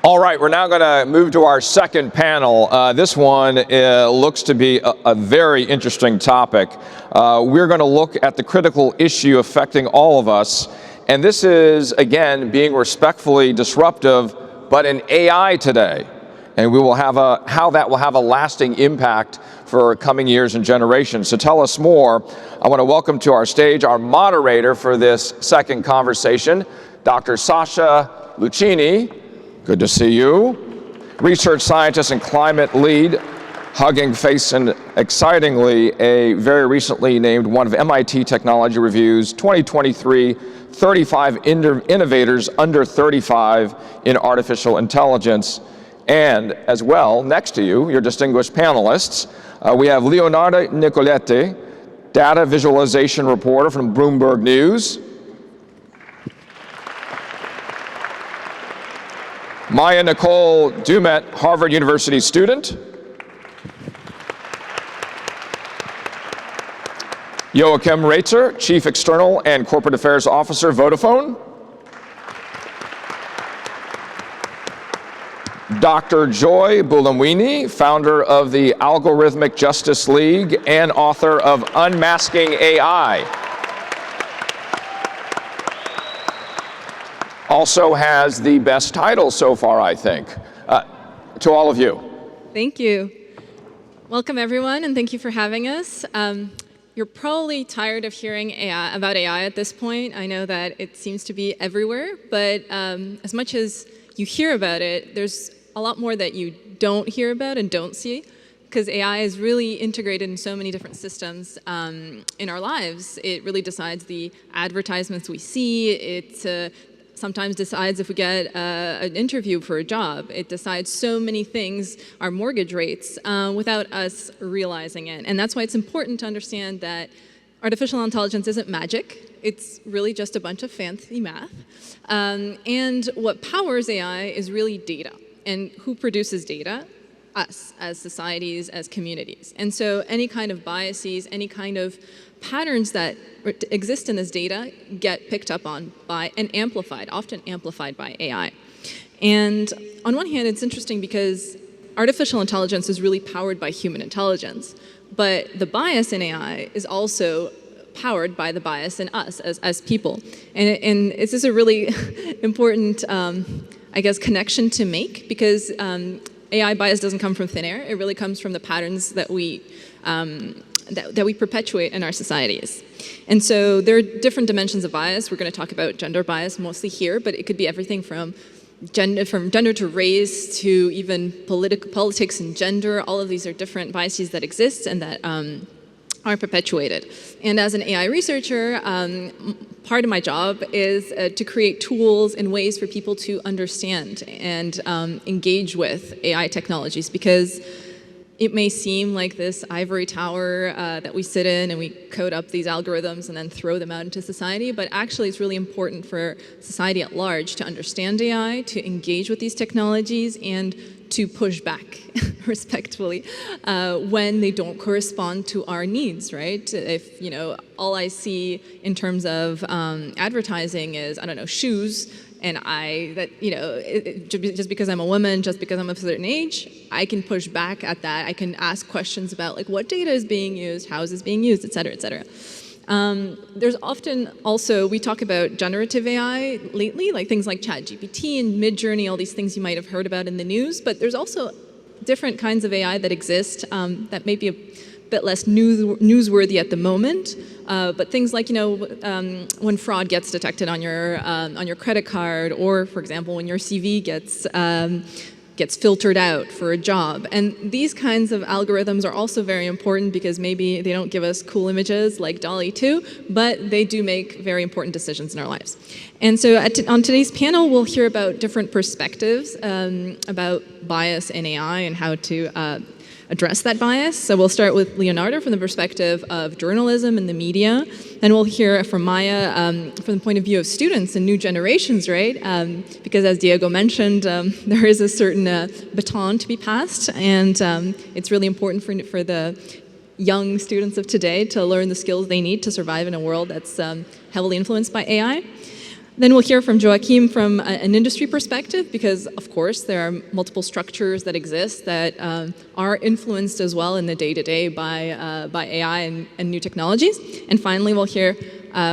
All right, we're now going to move to our second panel. This one looks to be a very interesting topic. We're going to look at the critical issue affecting all of us. And this is, again, being respectfully disruptive, but in AI today. And we will have how that will have a lasting impact for coming years and generations. To tell us more, I want to welcome to our stage our moderator for this second conversation, Dr. Sasha Lucchini. Good to see you. Research scientist and climate lead, Hugging Face, and excitingly, a very recently named one of MIT Technology Review's 2023 35 innovators under 35 in artificial intelligence. And as well, next to you, your distinguished panelists, we have Leonardo Nicoletti, data visualization reporter from Bloomberg News. Maya Nicole Dumet, Harvard University student. Joachim Reitzer, Chief External and Corporate Affairs Officer, Vodafone. Dr. Joy Buolamwini, founder of the Algorithmic Justice League and author of Unmasking AI. Also has the best title so far, I think. To all of you. Thank you. Welcome, everyone, and thank you for having us. You're probably tired of hearing about AI at this point. I know that it seems to be everywhere, but as much as you hear about it, there's a lot more that you don't hear about and don't see, because AI is really integrated in so many different systems in our lives. It really decides the advertisements we see. It sometimes decides if we get an interview for a job. It decides so many things, our mortgage rates, without us realizing it. And that's why it's important to understand that artificial intelligence isn't magic. It's really just a bunch of fancy math. And what powers AI is really data. And who produces data? Us, as societies, as communities. And so any kind of biases, any kind of patterns that exist in this data get picked up on by and amplified, often amplified by AI. And on one hand, it's interesting because artificial intelligence is really powered by human intelligence, but the bias in AI is also powered by the bias in us as people. And this is a really important, I guess, connection to make, because AI bias doesn't come from thin air. It really comes from the patterns that we perpetuate in our societies. And so there are different dimensions of bias. We're going to talk about gender bias mostly here, but it could be everything from gender to race to even politics and gender. All of these are different biases that exist and that are perpetuated. And as an AI researcher, part of my job is to create tools and ways for people to understand and engage with AI technologies, because it may seem like this ivory tower that we sit in and we code up these algorithms and then throw them out into society, but actually it's really important for society at large to understand AI, to engage with these technologies, and to push back respectfully when they don't correspond to our needs, right? If, all I see in terms of advertising is, I don't know, shoes, and just because I'm a woman, just because I'm of a certain age, I can push back at that. I can ask questions about like what data is being used, how is this being used, et cetera, et cetera. There's often also, we talk about generative AI lately, like things like ChatGPT and Midjourney, all these things you might have heard about in the news, but there's also different kinds of AI that exist that may be a bit less newsworthy at the moment, but things like when fraud gets detected on your credit card, or for example when your CV gets filtered out for a job. And these kinds of algorithms are also very important because maybe they don't give us cool images like DALL-E 2, but they do make very important decisions in our lives. And so on today's panel, we'll hear about different perspectives about bias in AI and how to address that bias. So we'll start with Leonardo from the perspective of journalism and the media. Then we'll hear from Maya from the point of view of students and new generations, right? Because as Diego mentioned, there is a certain baton to be passed, and it's really important for the young students of today to learn the skills they need to survive in a world that's heavily influenced by AI. Then we'll hear from Joachim from an industry perspective, because of course there are multiple structures that exist that are influenced as well in the day-to-day by AI and new technologies. And finally, we'll hear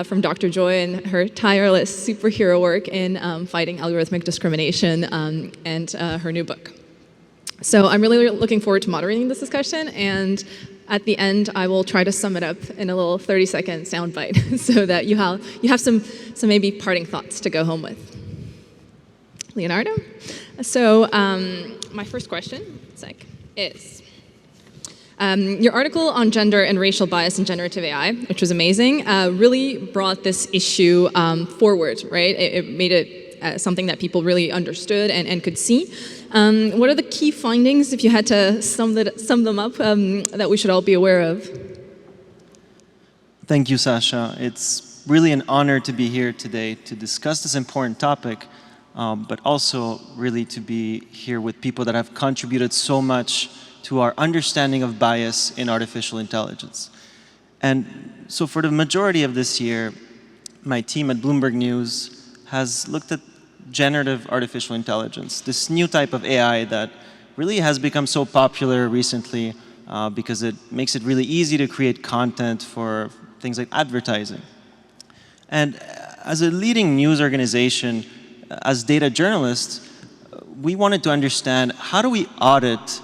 from Dr. Joy and her tireless superhero work in fighting algorithmic discrimination and her new book. So I'm really looking forward to moderating this discussion, and at the end, I will try to sum it up in a little 30-second soundbite so that you have some maybe parting thoughts to go home with. Leonardo? So my first question is, your article on gender and racial bias in generative AI, which was amazing, really brought this issue forward, right? It made it something that people really understood and could see. What are the key findings, if you had to sum them up, that we should all be aware of? Thank you, Sasha. It's really an honor to be here today to discuss this important topic, but also really to be here with people that have contributed so much to our understanding of bias in artificial intelligence. And so for the majority of this year, my team at Bloomberg News has looked at generative artificial intelligence, this new type of AI that really has become so popular recently because it makes it really easy to create content for things like advertising. And as a leading news organization, as data journalists, we wanted to understand, how do we audit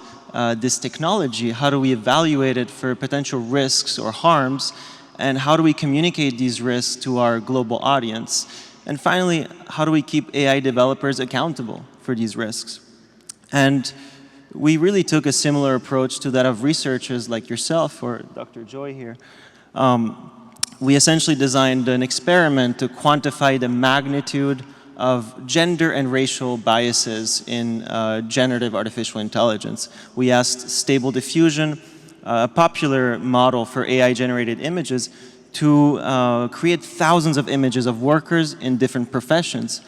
this technology? How do we evaluate it for potential risks or harms? And how do we communicate these risks to our global audience? And finally, how do we keep AI developers accountable for these risks? And we really took a similar approach to that of researchers like yourself or Dr. Joy here. We essentially designed an experiment to quantify the magnitude of gender and racial biases in generative artificial intelligence. We asked Stable Diffusion, a popular model for AI-generated images, to create thousands of images of workers in different professions.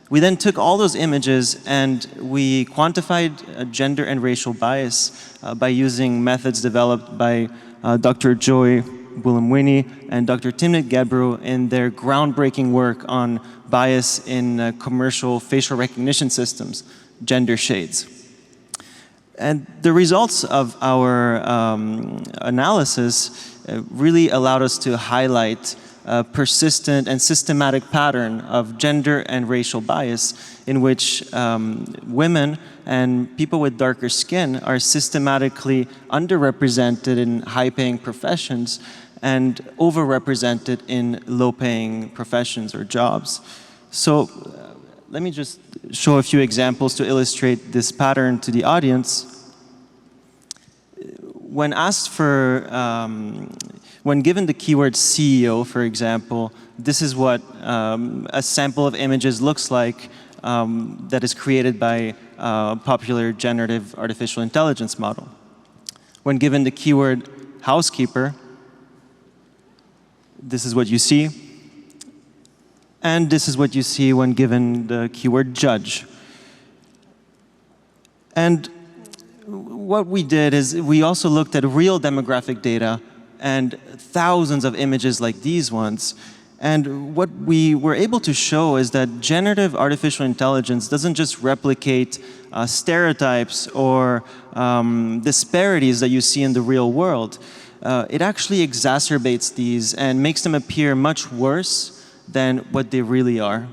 We then took all those images and we quantified gender and racial bias by using methods developed by Dr. Joy Buolamwini and Dr. Timnit Gebru in their groundbreaking work on bias in commercial facial recognition systems, gender shades. And the results of our analysis really allowed us to highlight a persistent and systematic pattern of gender and racial bias in which women and people with darker skin are systematically underrepresented in high-paying professions and overrepresented in low-paying professions or jobs. So let me just show a few examples to illustrate this pattern to the audience. When asked for, when given the keyword CEO, for example, this is what a sample of images looks like that is created by a popular generative artificial intelligence model. When given the keyword housekeeper, this is what you see. And this is what you see when given the keyword judge. And what we did is we also looked at real demographic data and thousands of images like these ones. And what we were able to show is that generative artificial intelligence doesn't just replicate stereotypes or disparities that you see in the real world. It actually exacerbates these and makes them appear much worse than what they really are.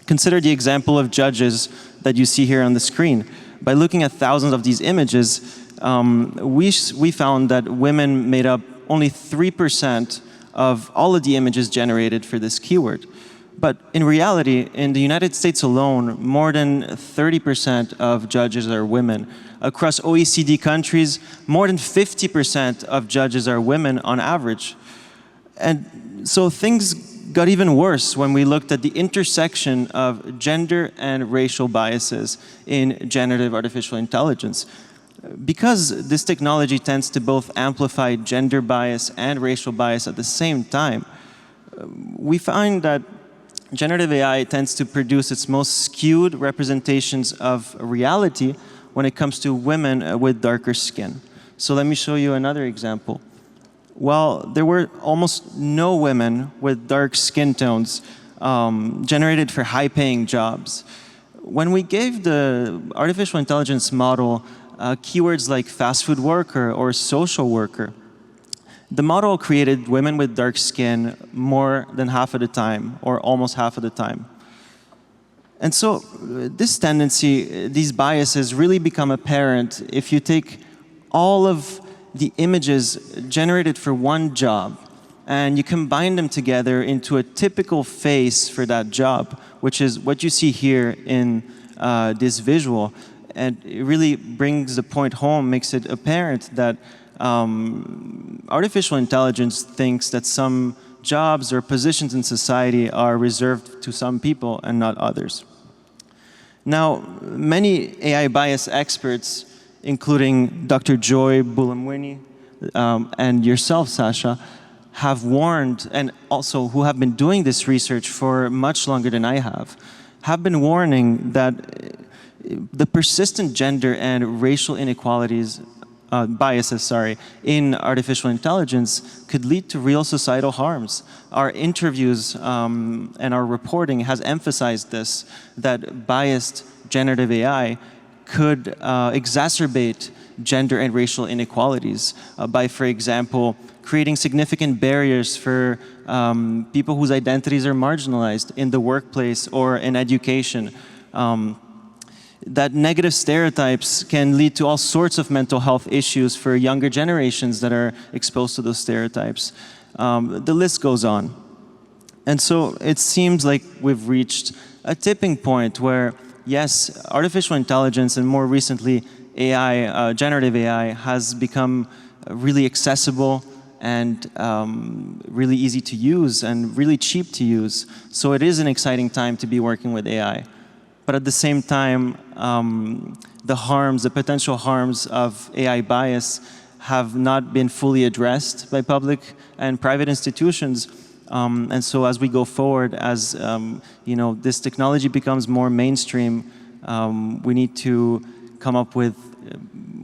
Consider the example of judges that you see here on the screen. By looking at thousands of these images, we found that women made up only 3% of all of the images generated for this keyword. But in reality, in the United States alone, more than 30% of judges are women. Across OECD countries, more than 50% of judges are women on average. And so things got even worse when we looked at the intersection of gender and racial biases in generative artificial intelligence. Because this technology tends to both amplify gender bias and racial bias at the same time, we find that generative AI tends to produce its most skewed representations of reality when it comes to women with darker skin. So let me show you another example. While there were almost no women with dark skin tones generated for high-paying jobs. When we gave the artificial intelligence model keywords like fast food worker or social worker, the model created women with dark skin more than half of the time, or almost half of the time. And so this tendency, these biases really become apparent if you take all of the images generated for one job and you combine them together into a typical face for that job, which is what you see here in this visual. And it really brings the point home, makes it apparent that artificial intelligence thinks that some jobs or positions in society are reserved to some people and not others. Now, many AI bias experts, including Dr. Joy Buolamwini and yourself, Sasha, have warned, and also who have been doing this research for much longer than I have been warning that the persistent gender and racial inequalities, biases, in artificial intelligence could lead to real societal harms. Our interviews and our reporting has emphasized this, that biased generative AI could exacerbate gender and racial inequalities by, for example, creating significant barriers for people whose identities are marginalized in the workplace or in education. That negative stereotypes can lead to all sorts of mental health issues for younger generations that are exposed to those stereotypes. The list goes on. And so it seems like we've reached a tipping point where, yes, artificial intelligence and more recently AI, generative AI, has become really accessible and really easy to use and really cheap to use. So it is an exciting time to be working with AI. But at the same time, the potential harms of AI bias have not been fully addressed by public and private institutions. And so as we go forward, as this technology becomes more mainstream, we need to come up with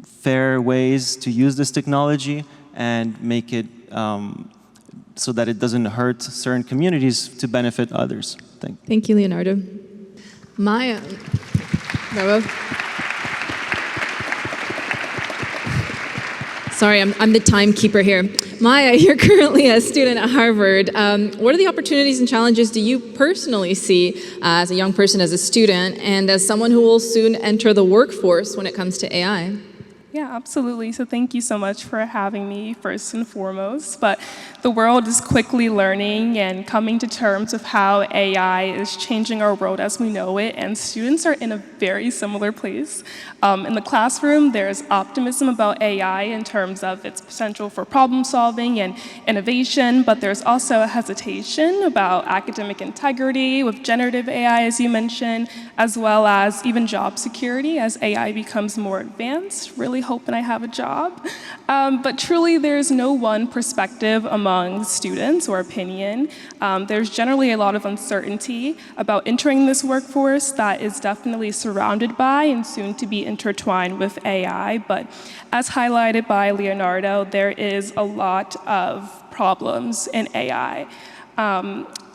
fair ways to use this technology and make it so that it doesn't hurt certain communities to benefit others. Thank you, Leonardo. Maya. Bravo. Sorry, I'm the timekeeper here. Maya, you're currently a student at Harvard. What are the opportunities and challenges do you personally see as a young person, as a student, and as someone who will soon enter the workforce when it comes to AI? Yeah, absolutely. So thank you so much for having me, first and foremost. But the world is quickly learning and coming to terms with how AI is changing our world as we know it, and students are in a very similar place. In the classroom, there's optimism about AI in terms of its potential for problem solving and innovation, but there's also a hesitation about academic integrity with generative AI, as you mentioned, as well as even job security as AI becomes more advanced. Really hoping I have a job. But truly, there's no one perspective among students or opinion. There's generally a lot of uncertainty about entering this workforce that is definitely surrounded by and soon to be intertwined with AI. But as highlighted by Leonardo, there is a lot of problems in AI.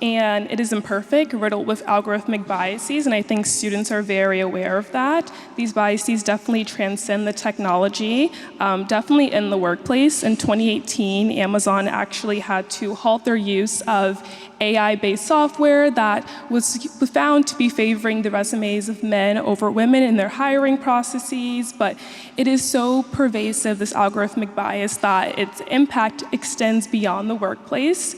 And it is imperfect, riddled with algorithmic biases, and I think students are very aware of that. These biases definitely transcend the technology, definitely in the workplace. In 2018, Amazon actually had to halt their use of AI-based software that was found to be favoring the resumes of men over women in their hiring processes, but it is so pervasive, this algorithmic bias, that its impact extends beyond the workplace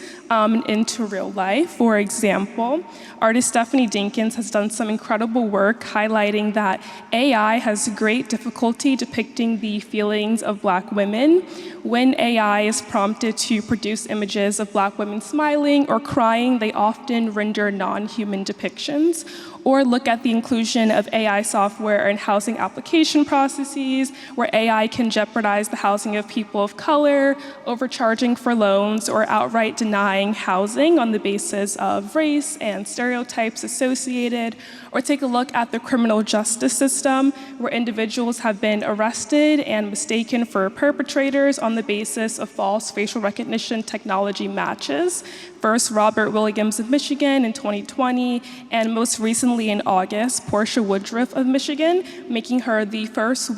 into real life. For example, artist Stephanie Dinkins has done some incredible work highlighting that AI has great difficulty depicting the feelings of Black women. When AI is prompted to produce images of Black women smiling or crying, they often render non-human depictions. Or look at the inclusion of AI software in housing application processes, where AI can jeopardize the housing of people of color, overcharging for loans, or outright denying housing on the basis basis of race and stereotypes associated, or take a look at the criminal justice system, where individuals have been arrested and mistaken for perpetrators on the basis of false facial recognition technology matches. First, Robert Williams of Michigan in 2020, and most recently in August, Portia Woodruff of Michigan, making her the first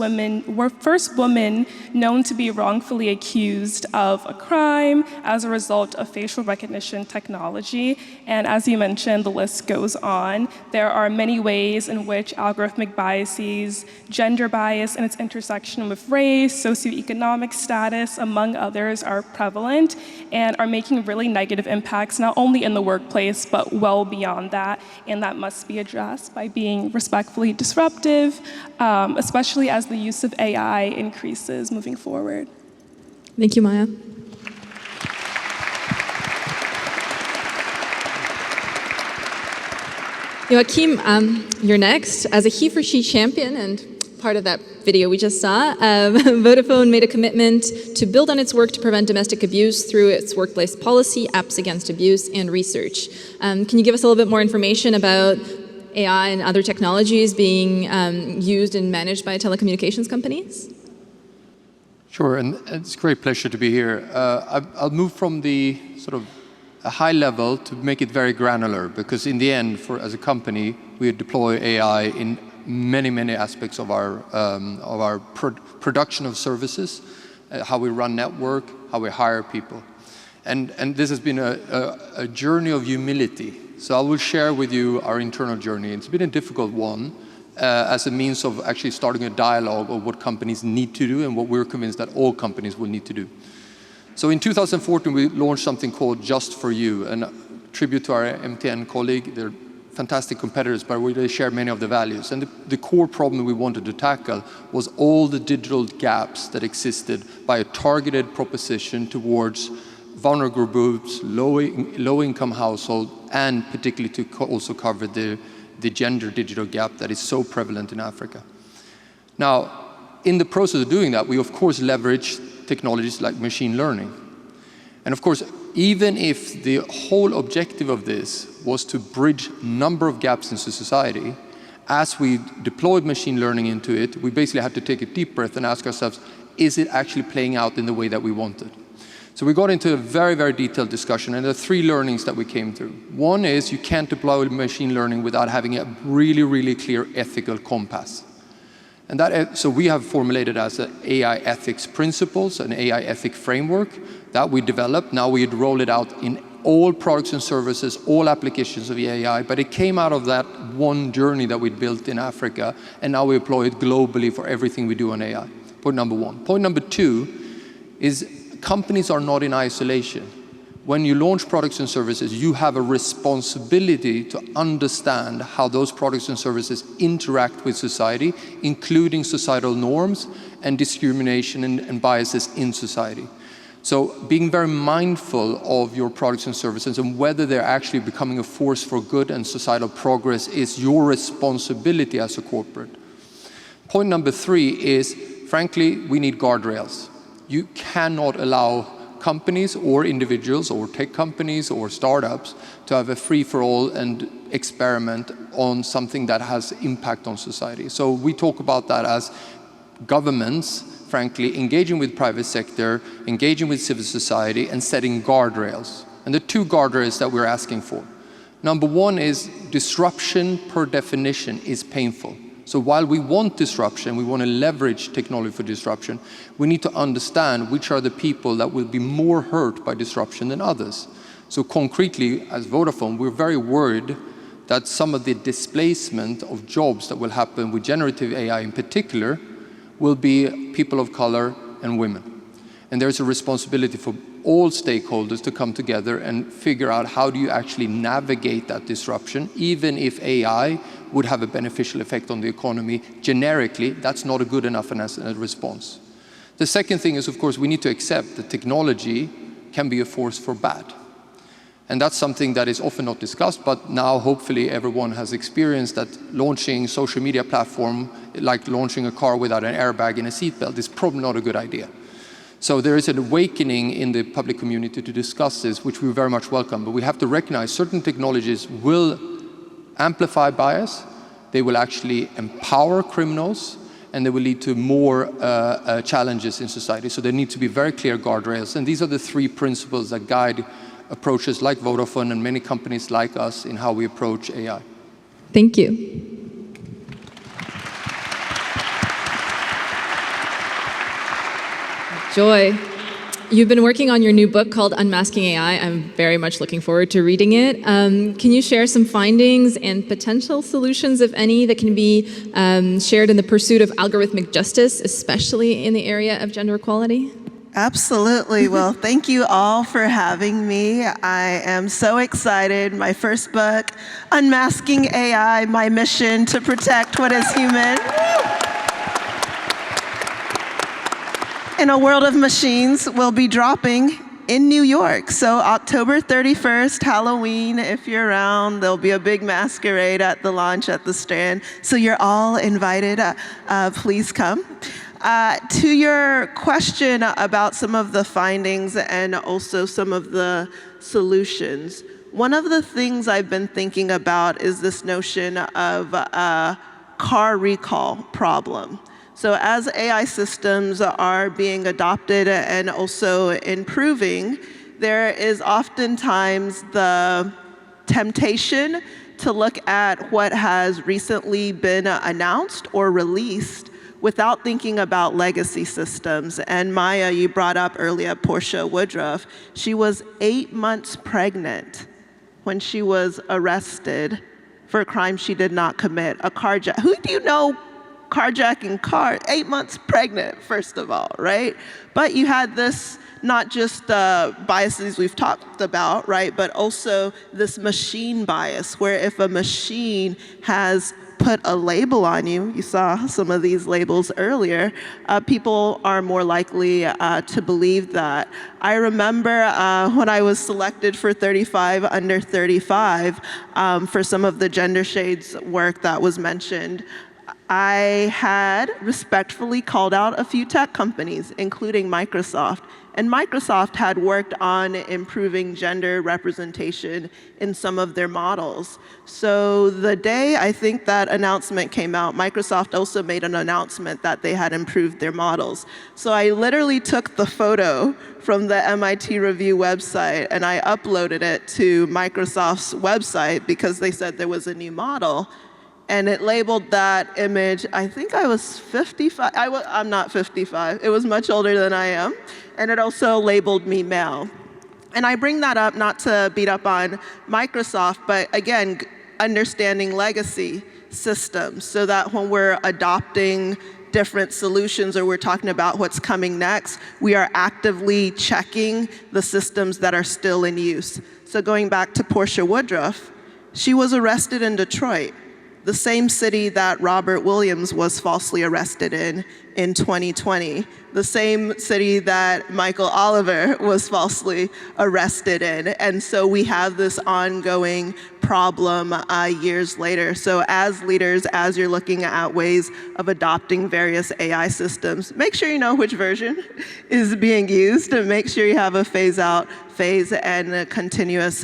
woman known to be wrongfully accused of a crime as a result of facial recognition technology. And as you mentioned, the list goes on. There are many ways in which algorithmic biases, gender bias and its intersection with race, socioeconomic status, among others, are prevalent and are making really negative impacts not only in the workplace, but well beyond that, and that must be addressed by being respectfully disruptive, especially as the use of AI increases moving forward. Thank you, Maya. Joachim, you're next. As a HeForShe champion and part of that video we just saw, Vodafone made a commitment to build on its work to prevent domestic abuse through its workplace policy, apps against abuse, and research. Can you give us a little bit more information about AI and other technologies being used and managed by telecommunications companies? Sure, and it's a great pleasure to be here. I'll move from the sort of a high level to make it very granular, because in the end, as a company, we deploy AI in many aspects of our production of services, how we run network, how we hire people. And this has been a journey of humility. So I will share with you our internal journey. It's been a difficult one as a means of actually starting a dialogue of what companies need to do and what we're convinced that all companies will need to do. So in 2014, we launched something called Just for You, and a tribute to our MTN colleague. They're fantastic competitors, but they share many of the values. And the core problem we wanted to tackle was all the digital gaps that existed by a targeted proposition towards vulnerable groups, low-income households, and particularly to also cover the gender digital gap that is so prevalent in Africa. Now, in the process of doing that, we of course leverage technologies like machine learning. And of course, even if the whole objective of this was to bridge a number of gaps into society, as we deployed machine learning into it, we basically had to take a deep breath and ask ourselves, is it actually playing out in the way that we wanted? So we got into a very detailed discussion, and there are 3 learnings that we came through. One is you can't deploy machine learning without having a really clear ethical compass. And so we have formulated as an AI ethics principles, an AI ethic framework that we developed. Now we roll it out in all products and services, all applications of AI, but it came out of that one journey that we built in Africa, and now we employ it globally for everything we do on AI. Point number 1. Point number 2 is companies are not in isolation. When you launch products and services, you have a responsibility to understand how those products and services interact with society, including societal norms and discrimination and biases in society. So being very mindful of your products and services and whether they're actually becoming a force for good and societal progress is your responsibility as a corporate. Point number 3 is, frankly, we need guardrails. You cannot allow companies or individuals or tech companies or startups to have a free-for-all and experiment on something that has impact on society. So we talk about that as governments, frankly, engaging with private sector, engaging with civil society, and setting guardrails. And the 2 guardrails that we're asking for. Number 1 is disruption per definition is painful. So while we want disruption, we want to leverage technology for disruption, we need to understand which are the people that will be more hurt by disruption than others. So concretely, as Vodafone, we're very worried that some of the displacement of jobs that will happen with generative AI in particular will be people of color and women. And there's a responsibility for all stakeholders to come together and figure out how do you actually navigate that disruption, even if AI would have a beneficial effect on the economy generically, that's not a good enough response. The second thing is, of course, we need to accept that technology can be a force for bad. And that's something that is often not discussed, but now hopefully everyone has experienced that launching a social media platform, like launching a car without an airbag and a seatbelt, is probably not a good idea. So there is an awakening in the public community to discuss this, which we very much welcome. But we have to recognize certain technologies will amplify bias, they will actually empower criminals, and they will lead to more challenges in society. So there need to be very clear guardrails. And these are the three principles that guide approaches like Vodafone and many companies like us in how we approach AI. Thank you. Joy, you've been working on your new book called Unmasking AI. I'm very much looking forward to reading it. Can you share some findings and potential solutions, if any, that can be shared in the pursuit of algorithmic justice, especially in the area of gender equality? Absolutely. Well, thank you all for having me. I am so excited. My first book, Unmasking AI, my mission to protect what is human. In a world of machines will be dropping in New York. So October 31st, Halloween, if you're around, there'll be a big masquerade at the launch at the Strand. So you're all invited. Please come. To your question about some of the findings and also some of the solutions, one of the things I've been thinking about is this notion of a car recall problem. So as AI systems are being adopted and also improving, there is oftentimes the temptation to look at what has recently been announced or released without thinking about legacy systems. And Maya, you brought up earlier Portia Woodruff. She was 8 months pregnant when she was arrested for a crime she did not commit, a carjack. Who do you know carjacking car, 8 months pregnant, first of all, right? But you had this, not just biases we've talked about, right, but also this machine bias, where if a machine has put a label on you, you saw some of these labels earlier, people are more likely to believe that. I remember when I was selected for 35 Under 35 for some of the gender shades work that was mentioned, I had respectfully called out a few tech companies, including Microsoft. And Microsoft had worked on improving gender representation in some of their models. So the day I think that announcement came out, Microsoft also made an announcement that they had improved their models. So I literally took the photo from the MIT Review website and I uploaded it to Microsoft's website because they said there was a new model. And it labeled that image, I think I was 55, I'm not 55, it was much older than I am. And it also labeled me male. And I bring that up not to beat up on Microsoft, but again, understanding legacy systems so that when we're adopting different solutions or we're talking about what's coming next, we are actively checking the systems that are still in use. So going back to Portia Woodruff, she was arrested in Detroit, the same city that Robert Williams was falsely arrested in 2020, the same city that Michael Oliver was falsely arrested in. And so we have this ongoing problem years later. So as leaders, as you're looking at ways of adopting various AI systems, make sure you know which version is being used and make sure you have a phase out phase and a continuous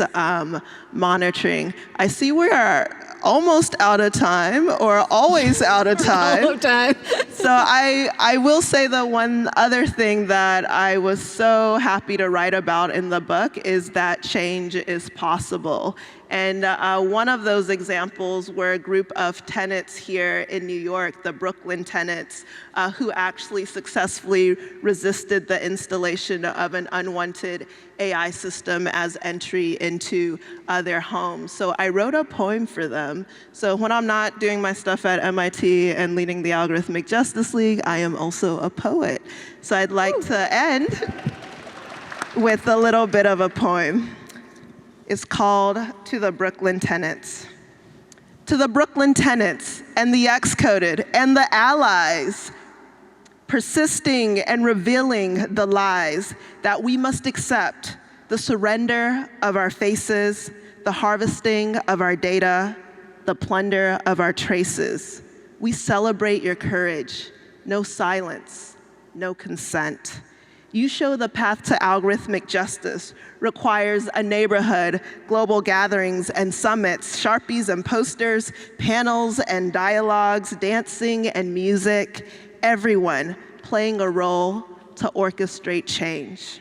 monitoring. I see we are almost out of time, or always out of time. All of time. So I will say the one other thing that I was so happy to write about in the book is that change is possible. And one of those examples were a group of tenants here in New York, the Brooklyn tenants, who actually successfully resisted the installation of an unwanted AI system as entry into their home. So I wrote a poem for them. So when I'm not doing my stuff at MIT and leading the Algorithmic Justice League, I am also a poet. So I'd like to end with a little bit of a poem. It's called To the Brooklyn Tenants. To the Brooklyn tenants and the ex-coded and the allies, persisting and revealing the lies that we must accept, the surrender of our faces, the harvesting of our data, the plunder of our traces. We celebrate your courage, no silence, no consent. You show the path to algorithmic justice requires a neighborhood, global gatherings and summits, Sharpies and posters, panels and dialogues, dancing and music, everyone playing a role to orchestrate change.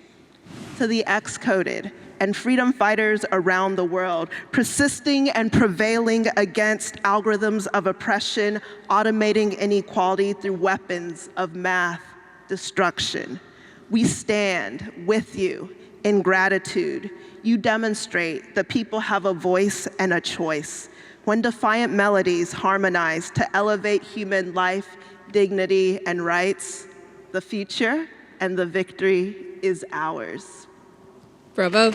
To the ex-coded and freedom fighters around the world, persisting and prevailing against algorithms of oppression, automating inequality through weapons of math destruction. We stand with you in gratitude. You demonstrate that people have a voice and a choice. When defiant melodies harmonize to elevate human life, dignity, and rights, the future and the victory is ours. Bravo.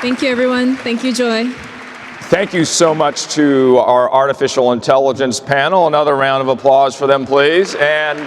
Thank you, everyone. Thank you, Joy. Thank you so much to our artificial intelligence panel. Another round of applause for them, please. And